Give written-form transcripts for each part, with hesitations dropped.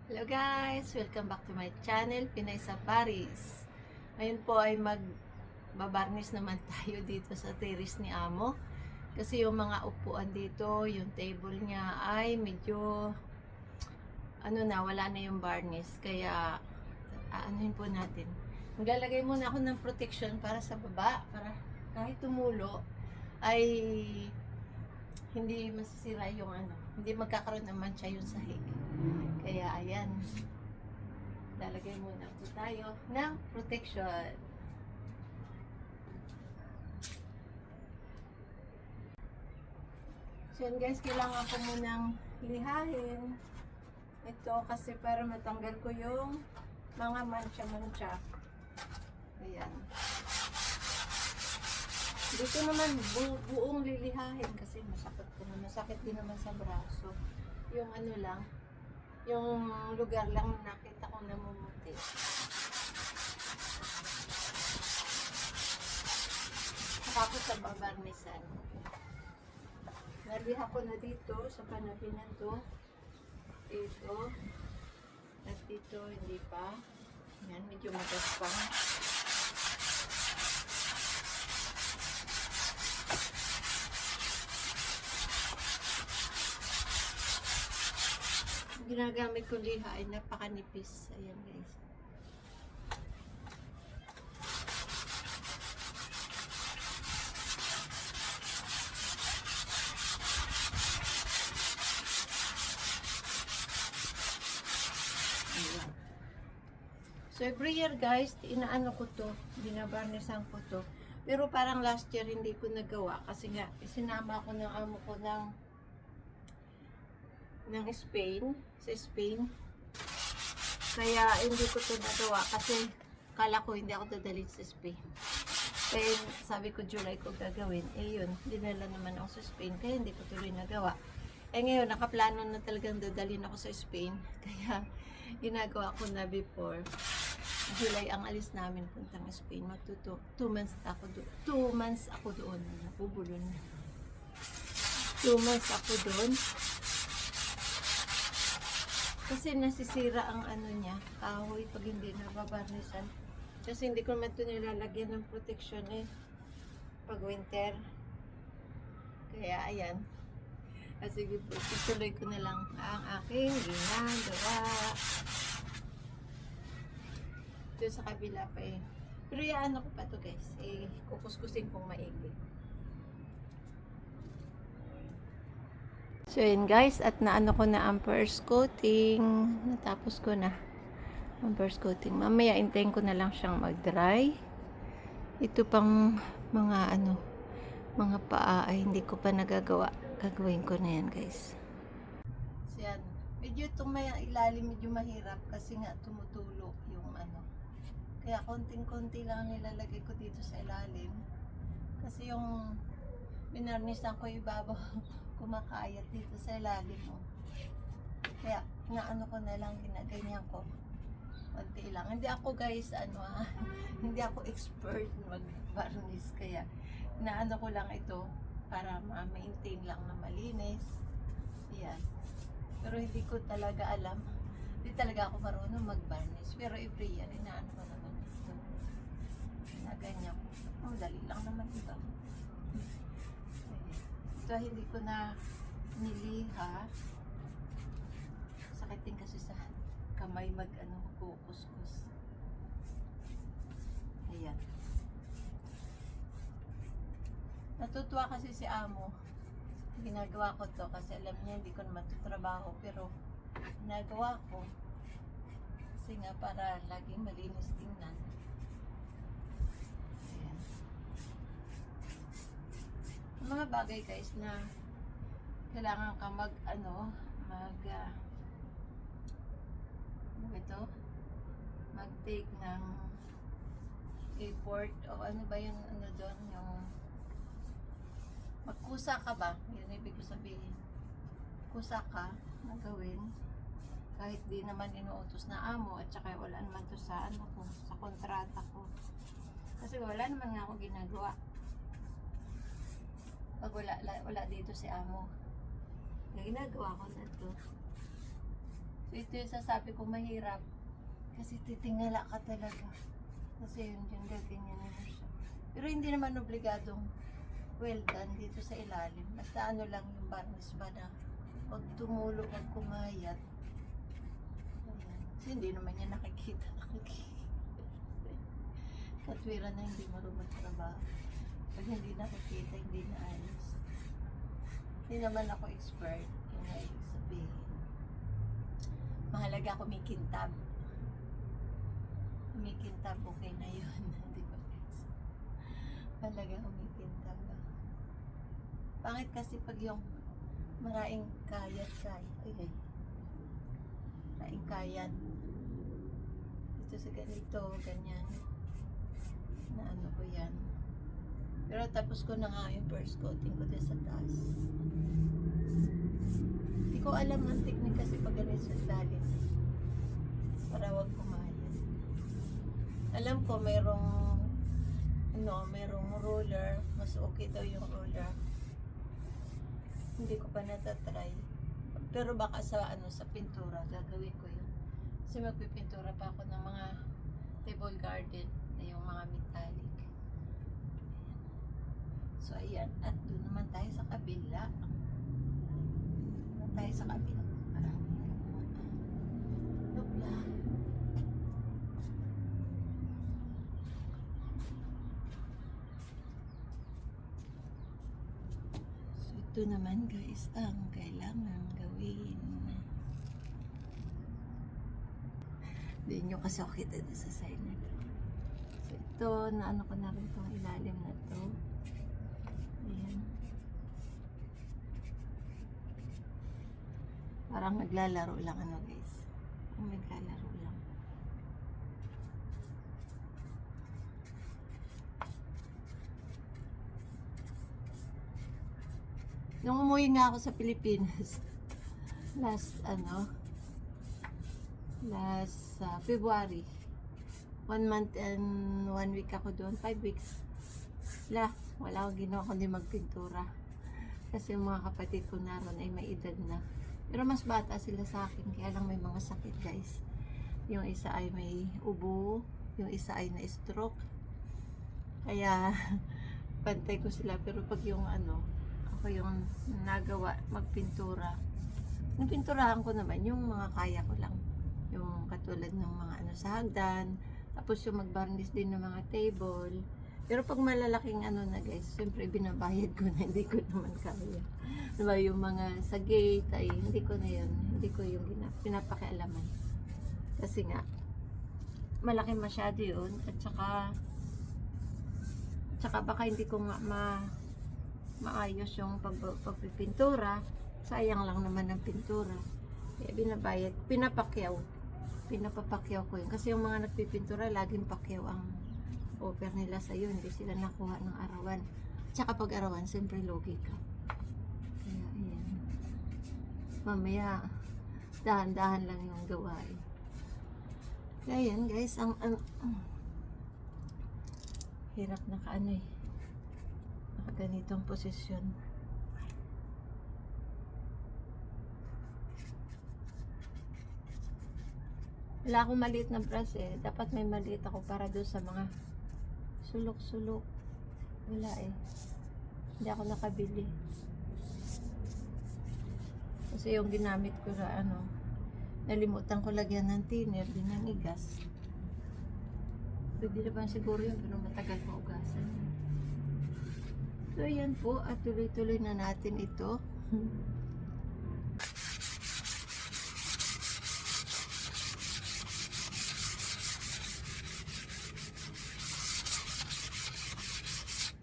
Hello guys! Welcome back to my channel, Pinay sa Paris. Ngayon po ay magbabarnish naman tayo dito sa terrace ni Amo. Kasi yung mga upuan dito, yung table niya ay medyo wala na yung varnish. Kaya aanuhin po natin. Maglalagay muna ako ng protection para sa baba, para kahit tumulo ay hindi masisira yung hindi magkakaroon ng mancha yung sahig. Kaya ayan, lalagay muna po tayo ng protection. So yan guys, kailangan ko munang lihahin ito kasi para matanggal ko yung mga mancha-mancha. Ayan. Dito naman buong lilihahin kasi masakit din naman sa braso. Yung lang, yung lugar lang nakita ko namumuti. Tapos sa babarnisan. Naliha ko na dito sa panapinan to. Ito. At dito hindi pa. Yan, medyo magaspang. Ginagamit ko liha ay napakanipis. Ayan guys. Ayan. So every year guys, inaano ko to, binabarnisan ko to. Pero parang last year hindi ko nagawa kasi nga isinama ko ng amo ko ng Spain, sa Spain. Kaya hindi ko to nagawa kasi kala ko hindi ako dadalhin sa Spain. Kaya sabi ko July ko gagawin. Eh yun, dinala naman ako sa Spain kaya hindi ko tuloy nagawa. Eh ngayon, nakaplano na talagang dadalhin ako sa Spain. Kaya ginagawa ko na before. July ang alis namin puntang Spain. Magto 2 months ako doon. 2 months ako doon. Napubulon na. 2 months ako doon. Kasi nasisira ang niya, kahoy pag hindi nababarnisan. Kasi hindi ko naman ito nilalagyan ng protection pag winter. Kaya ayan. Sige po, ituloy ko na lang ang aking ginagawa. Ito sa kabila pa Pero yan ko pa to guys. Kukuskusin kong maigi. So yun guys, at naano ko na ang first coating. Natapos ko na ang first coating. Mamaya intayin ko na lang siyang mag-dry. Ito pang mga paa ay hindi ko pa nagagawa. Gagawin ko na yan guys. So yan, medyo itong may ilalim medyo mahirap kasi nga tumutulo yung Kaya konting-konti lang nilalagay ko dito sa ilalim. Kasi yung binarnisan ko ibabaw kumakayat dito sa ilalim mo. Kaya naano ko na lang, ginaganyan ko. Konti lang. Hindi ako guys, hindi ako expert mag-varnish. Kaya naano ko lang ito para ma-maintain lang na malinis. Yan. Pero hindi ko talaga alam. Hindi talaga ako marunong mag-varnish. Pero every year, inaano ko naman ito. Ginaganyan ko. Dali lang naman ito. Ito hindi ko na niliha. Sakit din kasi sa kamay magkukuskus. Ayan. Natutuwa kasi si Amo. Ginagawa ko to kasi alam niya hindi ko naman ito trabaho pero ginagawa ko kasi nga para laging malinis tingnan. Mga bagay guys na kailangan ka mag-take ng effort o ano ba yun doon yung magkusa ka ba, yun ibig ko sabihin, kusa ka na gawin kahit di naman inuutos na amo at saka wala naman to sa sa kontrata ko kasi wala naman nga ako ginagawa. Pag wala dito si amo, ginagawa ko na to. So ito yung sasabi ko mahirap. Kasi titingala ka talaga. Kasi yun yung gaganyan mo siya. Pero hindi naman obligadong well done dito sa ilalim. Basta ano lang yung varnish ba na huwag tumulo, huwag kumayat. Ayan. Kasi hindi naman niya nakikita. Katwiran na hindi marunong trabaho. Pag hindi nakikita, hindi na ayos. Hindi naman ako expert. Yung nga ibig sabihin. Mahalaga kumikintab. Kumikintab, okay na yun. Di ba guys? Mahalaga kumikintab. Pangit kasi pag yung maraming kayat. Maraming kayat. Ito sa ganito, ganyan. Na ano ko yan. Pero tapos ko na nga yung first coating ko din sa taas. Hindi ko alam ang technique kasi pag ganito sa ilalim. Para wag kumayat. Alam ko merong roller. Mas okay daw yung roller. Hindi ko pa natatry. Pero baka sa pintura gagawin ko yun. Kasi magpipintura pa ako ng mga table garden na yung mga metallic. So ayan, at doon naman tayo sa kabila. Lupla. So ito naman guys ang kailangan gawin. Hindi nyo kasi ako kita sa side na ito. So ito, naano ko na rin itong ilalim na ito. Ayan. Parang naglalaro lang guys. Naglalaro lang. Nung umuwi nga ako sa Pilipinas, last February, 1 month and 1 week ako doon, 5 weeks. Wala akong ginawa kundi magpintura. Kasi yung mga kapatid ko naroon ay may edad na. Pero mas bata sila sa akin, kaya lang may mga sakit guys. Yung isa ay may ubo, yung isa ay na-stroke. Kaya pantay ko sila, pero pag yung ako yung nagawa magpintura. Napinturahan ko naman yung mga kaya ko lang. Yung katulad ng mga sa hagdan, tapos yung magbarnish din ng mga table. Pero pag malalaking na guys, siyempre binabayad ko na, hindi ko naman kaya. Diba yung mga sa gate ay hindi ko na yun, hindi ko yung pinapakialaman. Kasi nga, malaki masyado yun, at saka baka hindi ko nga maayos yung pagpipintura, sayang lang naman ang pintura. Kaya binabayad, pinapapakyaw ko yun. Kasi yung mga nagpipintura, laging pakyaw ang offer nila sa'yo, hindi sila nakuha ng arawan. Tsaka pag arawan, siyempre logi ka. Kaya ayan. Mamaya, dahan-dahan lang yung gawain. Kaya yan guys, ang hirap na ganitong posisyon. Wala akong maliit na brush dapat may maliit ako para doon sa mga sulok-sulok. Wala hindi ako nakabili kasi yung ginamit ko na nalimutan ko lagyan ng thinner din ng igas. Pwede na ba siguro yun, pero matagal pa ugasan. So ayan po, at tuloy-tuloy na natin ito.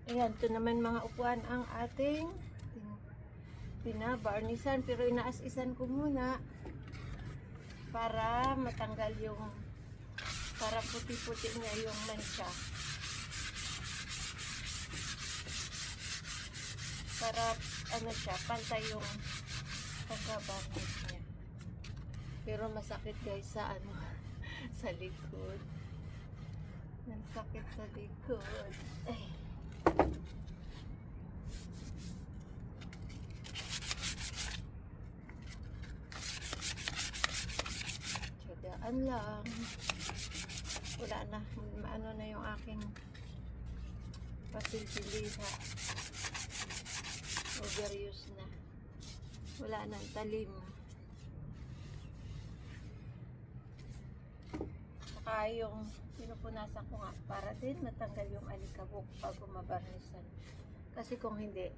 Ayan, ito naman mga upuan ang ating pinabarnisan, pero inaas-isan ko muna para matanggal para puti-puti niya yung mancha. Para pantay yung pagkabarnish niya. Pero masakit guys sa sa likod. Masakit sa likod. Daan lang. Wala na. Ano na yung aking pasilsilisa. Overuse na. Wala nang talim. Saka yung pinupunasan ko nga para din matanggal yung alikabok pag mabarnisan. Kasi kung hindi,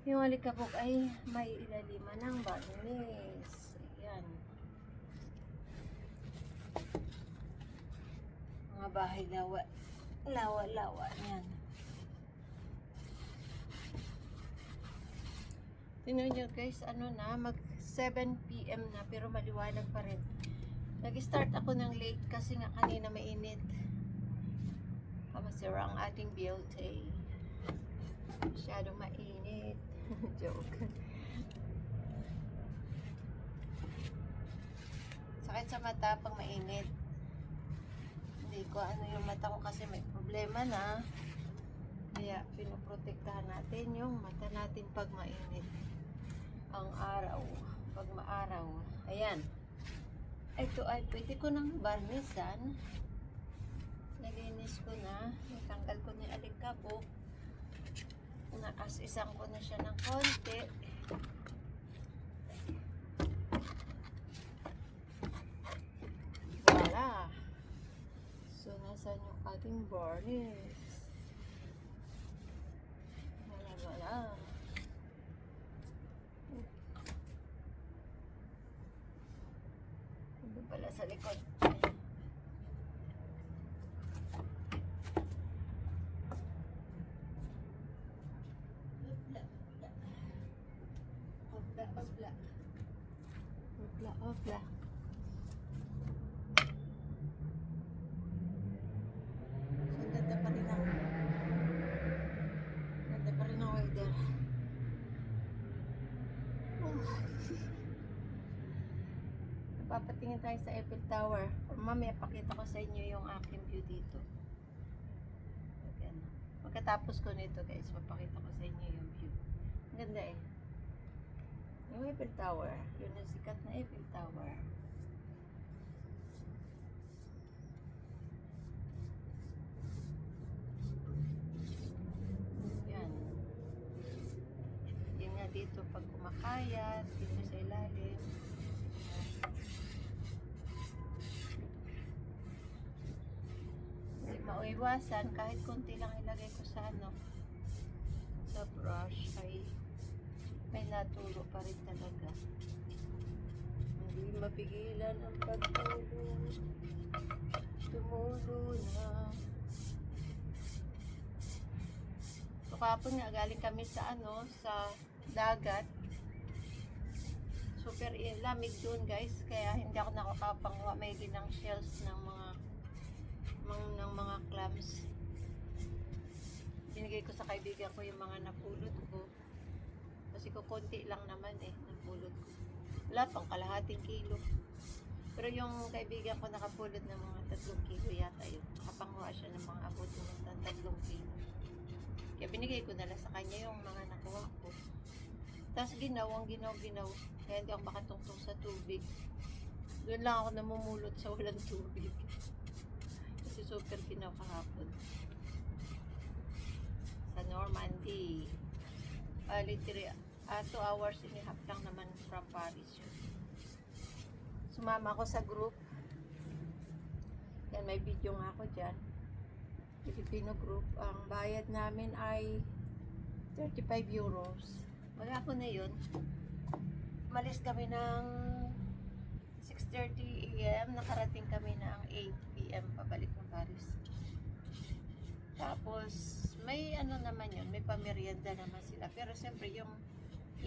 yung alikabok ay may ilaliman ng barnis. Ayan. Mga bahay lawa. Lawa. Ayan. Tingnan nyo guys, ano na, mag 7 PM na pero maliwanag pa rin. Nag-start ako ng late kasi nga kanina mainit. Masira ang ating beauty. Masyadong mainit. Joke. Sakit sa mata pag mainit. Hindi ko ano yung mata ko kasi may problema na. Kaya pinoprotektahan natin yung mata natin pag mainit. Ang araw. Pag maaraw. Ayan. Ito ay pwede ko nang barnisan. Nalinis ko na. Natanggal ko na yung alikabok. Naas-isang ko na siya ng konti. Voila! So, nasan yung ating varnish? Voila! Ito pala sa likod. Opla. So, ganda pa rin ang weather. Papatingin tayo sa Eiffel Tower. Mamaya pakita ko sa inyo yung aking view dito. Ayan. Pagkatapos ko nito guys, papakita ko sa inyo yung view. Ang ganda eh. Yung Eiffel Tower. Yun ang sikat na Eiffel Tower. Yan. Yan nga dito pag kumakayat. Dito sa ilalim. Hindi maiwasan. Kahit konti lang ilagay ko sa sa brush ay may natulo pa rin talaga. Hindi mapigilan ang pagtulo. Tumulo na. So kapon nga galing kami sa sa dagat. Super lamig doon guys, kaya hindi ako nakakapanguha may ginang shells ng mga clams. Binigay ko sa kaibigan ko yung mga napulot ko. Kasi kukunti lang naman napulot ko. Wala pang kalahating kilo. Pero yung kaibigan ko nakapulot ng mga 3 kilo yata yun. Nakapanguha siya ng mga abot ng 3 kilo. Kaya binigay ko na lang sa kanya yung mga nakuha ko. Tapos ginaw. Kaya hindi ako makatungtong sa tubig. Doon lang ako namumulot sa walang tubig. Kasi super ginaw kahapon. Sa Normandy. Literally 2 hours and a half lang naman from Paris yun. Sumama ako sa group. Yan, may video nga ako dyan. Filipino group. Ang bayad namin ay 35 euros. Maghapon na yun. Malis kami ng 6:30 AM. Nakarating kami ng 8 PM pabalik ng Paris. Tapos, may naman yun, may pamerienda naman sila. Pero siyempre, yung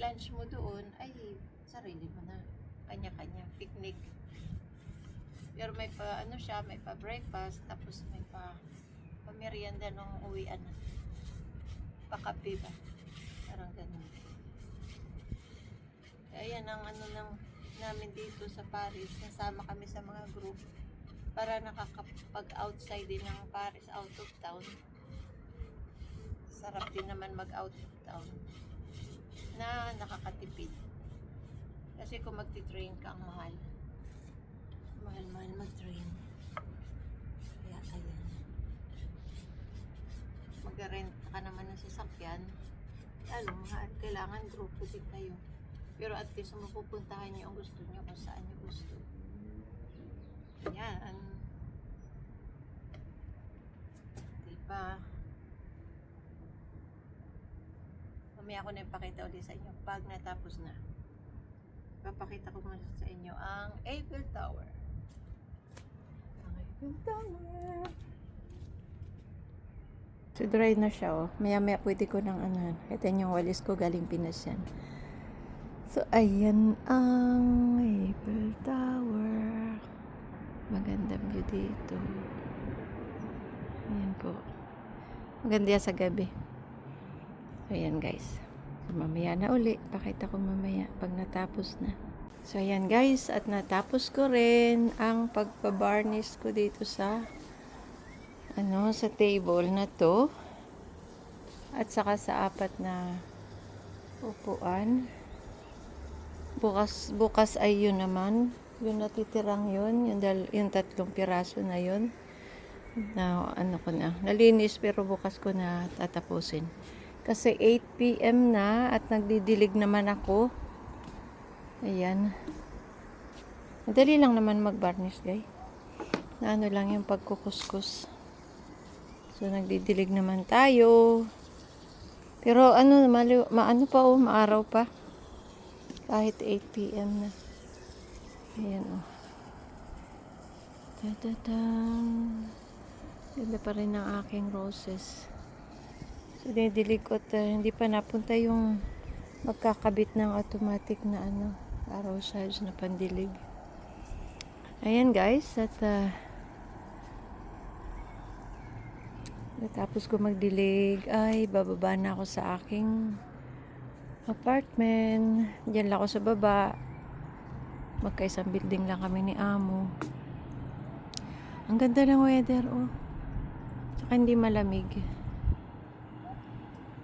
lunch mo doon, ay sarili mo na. Kanya-kanya, picnic. Pero may pa, may pa breakfast, tapos may pa pamerienda nung uwian na. Pakape ba? Parang ganun. Kaya yan ang namin dito sa Paris. Nasama kami sa mga group para nakakapag-outside din ng Paris, out of town. Sarap din naman mag-out of town na nakakatipid. Kasi kung magti-train ka, ang mahal. sasakyan. Ano, kailangan grupo din kayo. Pero at least mapupuntahan nyo ang gusto nyo kung saan nyo gusto. Yan. Diba? Mamaya ko na ipakita ulit sa inyo pag natapos na. Papakita ko muna sa inyo ang Eiffel Tower. Ang Eiffel Tower. So dry na siya, oh. Maya-maya pwede ko nang ano. Ito yung walis ko, galing Pinas yan. So ayan ang Eiffel Tower. Magandang view dito. Ayan po. Maganda yan sa gabi. So ayan guys. So mamaya na uli. Pakita ko mamaya pag natapos na. So ayan guys. At natapos ko rin ang pagpabarnish ko dito sa sa table na to. At saka sa apat na upuan. Bukas ay yun naman. Yung natitirang yun. Yung 3 piraso na yun. Na ko na. Nalinis pero bukas ko na tatapusin. Kasi 8 PM na at nagdidilig naman ako. Ayan. Madali lang naman mag-varnish, guys. Na lang yung pagkukuskus. So nagdidilig naman tayo. Pero maano pa maaraw pa. Kahit 8 PM na. Ayan oh. Ta-ta-tan. Ganda pa rin ang aking roses. So dinidilig ko at hindi pa napunta yung magkakabit ng automatic na araw charge na pandilig. Ayan guys, at tapos ko magdilig ay bababa na ako sa aking apartment. Diyan lang ako sa baba. Magkaisang building lang kami ni Amo. Ang ganda ng weather, oh. Tsaka hindi malamig.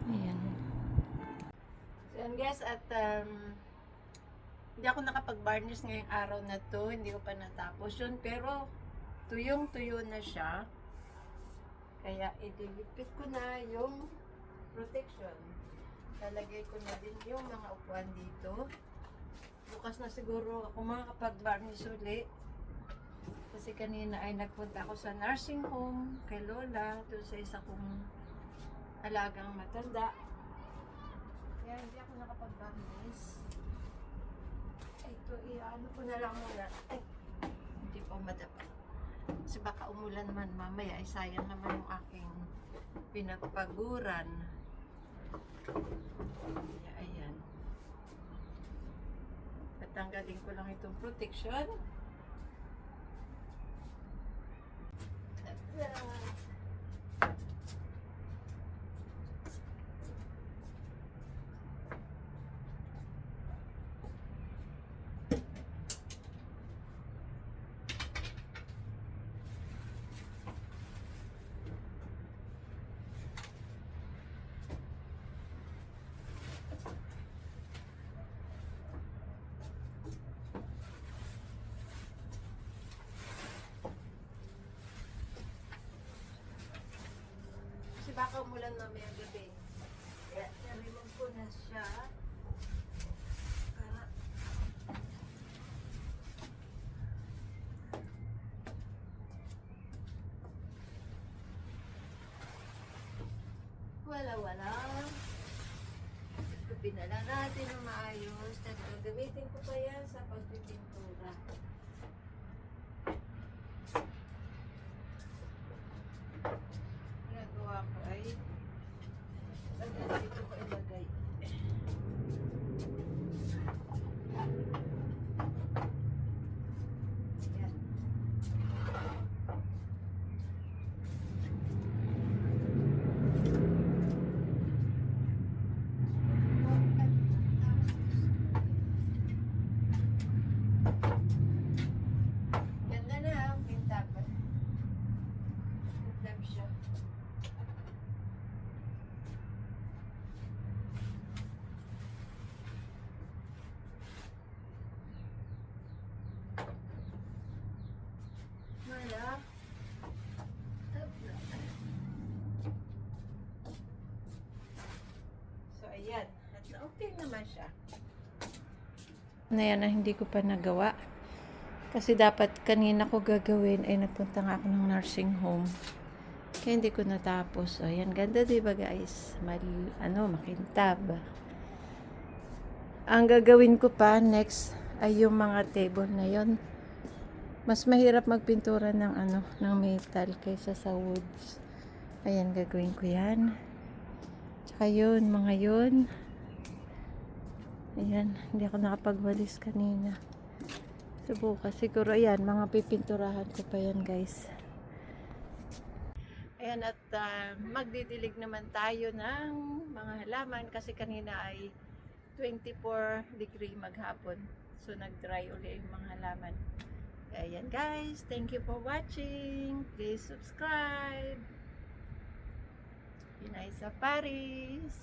Ayan. So, yan guys, at hindi ako nakapag-varnish ngayong araw na to. Hindi ko pa natapos yun. Pero, tuyong-tuyo na siya. Kaya, idilipit ko na yung protection. Lalagay ko na din yung mga upuan dito. Bukas na siguro ako makakapag-varnish ulit. Kasi kanina ay nagpunta ako sa nursing home kay Lola. Doon sa isa kong alagang matanda. Kaya hindi ako nakapag-varnish. Ito, ano ko na lang muna. Ay, hindi pa madapa. Kasi baka umulan naman mamaya. Ay sayang naman yung aking pinagpaguran. Kaya ayan. Tatanggalin ko lang itong protection. Baka umulan mamaya gabi. Kaya na-remove ko na siya. Para wala. Kupin na lang natin ng maayos. Gagamitin ko pa yan sa pagpipintura. Ginagawa ko ay dito ko ilagay. Yan. naman siya. Na yan na hindi ko pa nagawa. Kasi dapat kanina ko gagawin ay nagpunta nga ako ng nursing home. Kaya hindi ko natapos. O, yan. Ganda, diba guys? Makintab. Ang gagawin ko pa next ay yung mga table na yon. Mas mahirap magpintura ng metal kaysa sa woods. Ayan, gagawin ko yan. Tsaka yun, mga yun. Ayan, hindi ako nakapagwalis kanina. Subukan. Siguro, ayan, mga pipinturahan ko pa yan, guys. Ayan, at magdidilig naman tayo ng mga halaman kasi kanina ay 24 degree maghapon. So, nag-dry uli yung mga halaman. Ayan, guys. Thank you for watching. Please subscribe. Yun ay sa Paris.